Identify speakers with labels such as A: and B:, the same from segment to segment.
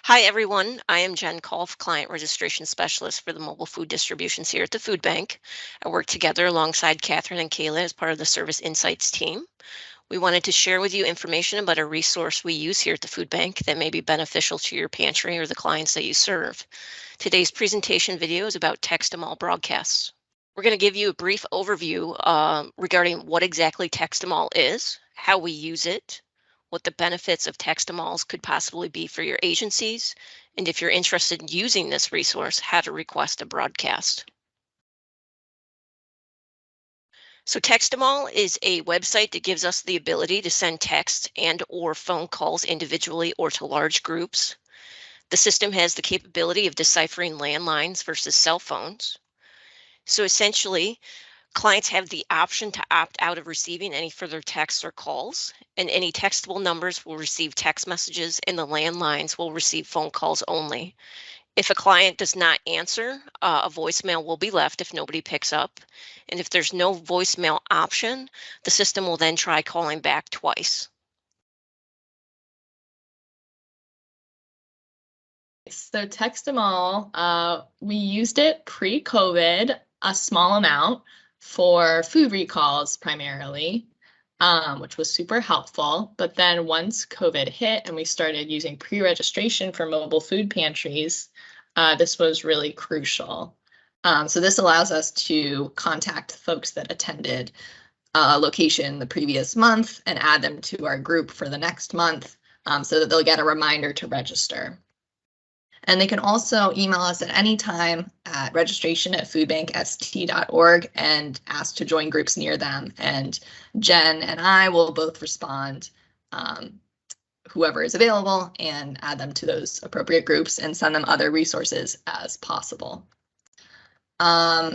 A: Hi, everyone. I am Jen Kolf, Client Registration Specialist for the mobile food distributions here at the food bank. I work together alongside Catherine and Kayla as part of the Service Insights team. We wanted to share with you information about a resource we use here at the food bank that may be beneficial to your pantry or the clients that you serve. Today's presentation video is about text-to-mall broadcasts. We're going to give you a brief overview regarding what exactly text-to-mall is, how we use it, what the benefits of text-to-malls could possibly be for your agencies, and if you're interested in using this resource, how to request a broadcast. So text-to-mall is a website that gives us the ability to send text and or phone calls individually or to large groups. The system has the capability of deciphering landlines versus cell phones. So essentially, clients have the option to opt out of receiving any further texts or calls, and any textable numbers will receive text messages and the landlines will receive phone calls only. If a client does not answer, a voicemail will be left if nobody picks up. And if there's no voicemail option, the system will then try calling back twice.
B: So text-to-mall, we used it pre-COVID, a small amount for food recalls primarily, which was super helpful. But then once COVID hit and we started using pre-registration for mobile food pantries, this was really crucial. So this allows us to contact folks that attended a location the previous month and add them to our group for the next month so that they'll get a reminder to register. And they can also email us at any time at registration@foodbankst.org and ask to join groups near them. And Jen and I will both respond, whoever is available, and add them to those appropriate groups and send them other resources as possible.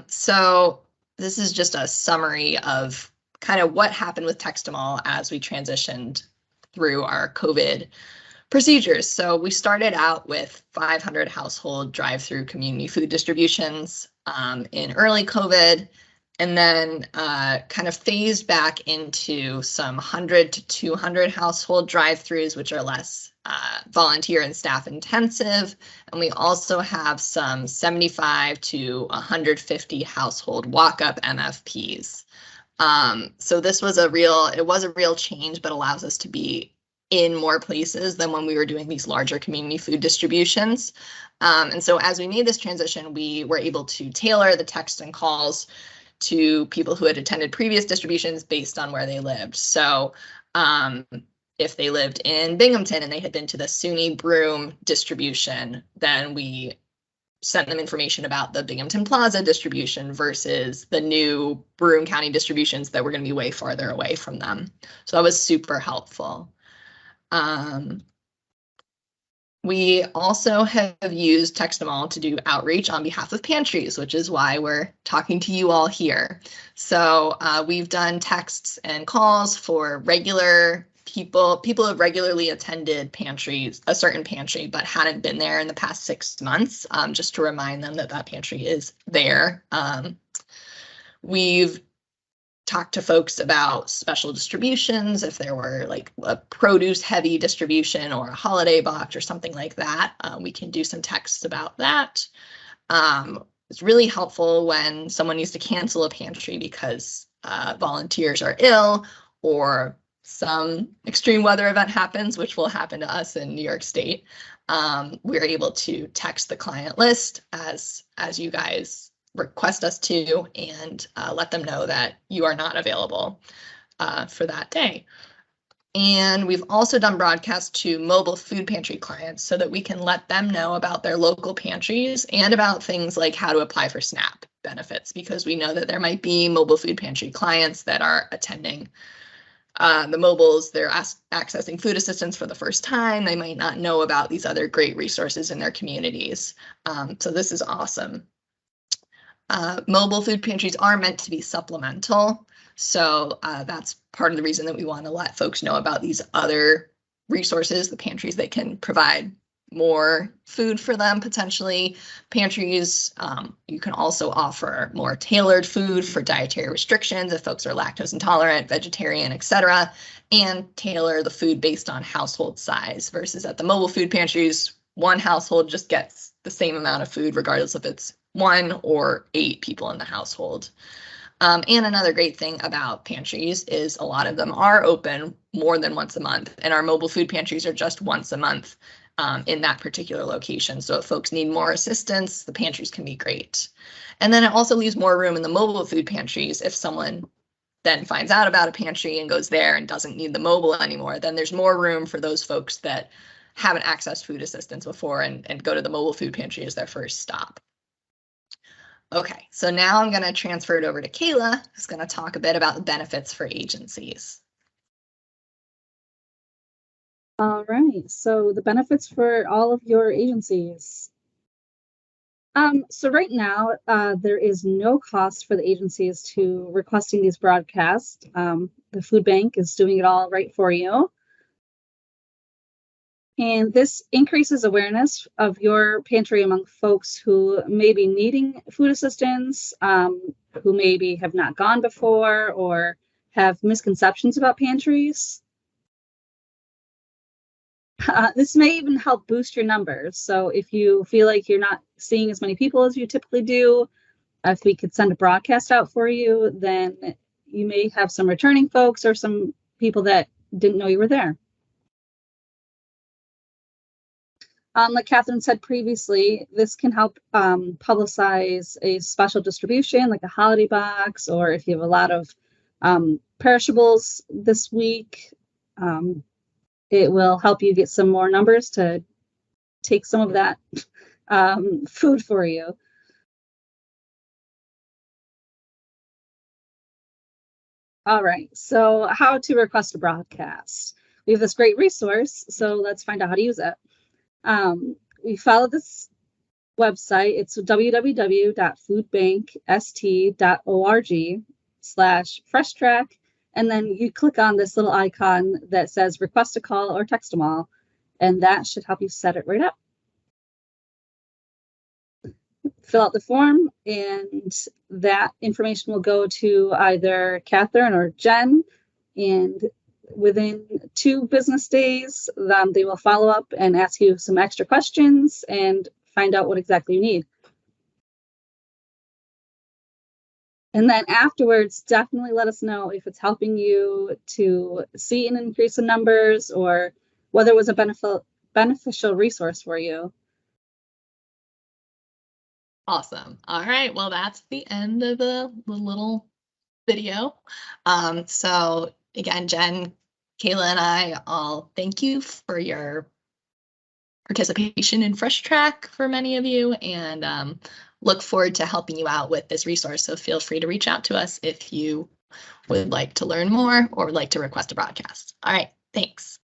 B: So this is just a summary of kind of what happened with text-to-mall as we transitioned through our COVID procedures. So we started out with 500 household drive-through community food distributions in early COVID, and then kind of phased back into some 100 to 200 household drive-throughs, which are less volunteer and staff intensive. And we also have some 75 to 150 household walk-up MFPs. So this was a real change, but allows us to be in more places than when we were doing these larger community food distributions. And so as we made this transition, we were able to tailor the text and calls to people who had attended previous distributions based on where they lived. So if they lived in Binghamton and they had been to the SUNY Broome distribution, then we sent them information about the Binghamton Plaza distribution versus the new Broome County distributions that were going to be way farther away from them. So that was super helpful. We also have used text-to-mall to do outreach on behalf of pantries, which is why we're talking to you all here. So we've done texts and calls for regular people who have regularly attended pantries, a certain pantry, but hadn't been there in the past 6 months, just to remind them that that pantry is there. We've talk to folks about special distributions, if there were like a produce heavy distribution or a holiday box or something like that. We can do some texts about that. It's really helpful when someone needs to cancel a pantry because volunteers are ill or some extreme weather event happens, which will happen to us in New York State. We're able to text the client list as you guys request us to, and let them know that you are not available for that day. And we've also done broadcasts to mobile food pantry clients so that we can let them know about their local pantries and about things like how to apply for SNAP benefits, because we know that there might be mobile food pantry clients that are attending the mobiles. They're accessing food assistance for the first time. They might not know about these other great resources in their communities. So this is awesome. Mobile food pantries are meant to be supplemental. So that's part of the reason that we want to let folks know about these other resources, the pantries that can provide more food for them potentially. Pantries, you can also offer more tailored food for dietary restrictions if folks are lactose intolerant, vegetarian, etc., and tailor the food based on household size versus at the mobile food pantries, one household just gets the same amount of food, regardless if it's 1 or 8 people in the household. And another great thing about pantries is a lot of them are open more than once a month, and our mobile food pantries are just once a month in that particular location. So if folks need more assistance, the pantries can be great. And then it also leaves more room in the mobile food pantries. If someone then finds out about a pantry and goes there and doesn't need the mobile anymore, then there's more room for those folks that haven't accessed food assistance before and go to the mobile food pantry as their first stop. Okay, so now I'm going to transfer it over to Kayla, who's going to talk a bit about the benefits for agencies.
C: All right, so the benefits for all of your agencies. So right now, there is no cost for the agencies to requesting these broadcasts. The food bank is doing it all right for you. And this increases awareness of your pantry among folks who may be needing food assistance, who maybe have not gone before or have misconceptions about pantries. This may even help boost your numbers. So if you feel like you're not seeing as many people as you typically do, if we could send a broadcast out for you, then you may have some returning folks or some people that didn't know you were there. Like Catherine said previously, this can help publicize a special distribution like a holiday box, or if you have a lot of perishables this week, it will help you get some more numbers to take some of that food for you. All right, so how to request a broadcast. We have this great resource, so let's find out how to use it. We follow this website. It's www.foodbankst.org/FreshTrack. And then you click on this little icon that says request a call or text them all. And that should help you set it right up. Fill out the form, and that information will go to either Catherine or Jen. And within 2 business days, they will follow up and ask you some extra questions and find out what exactly you need. And then afterwards, definitely let us know if it's helping you to see an increase in numbers or whether it was a beneficial resource for you.
B: Awesome. All right, well, that's the end of the little video. So again, Jen, Kayla, and I all thank you for your participation in FreshTrack for many of you, and look forward to helping you out with this resource. So feel free to reach out to us if you would like to learn more or would like to request a broadcast. All right, thanks.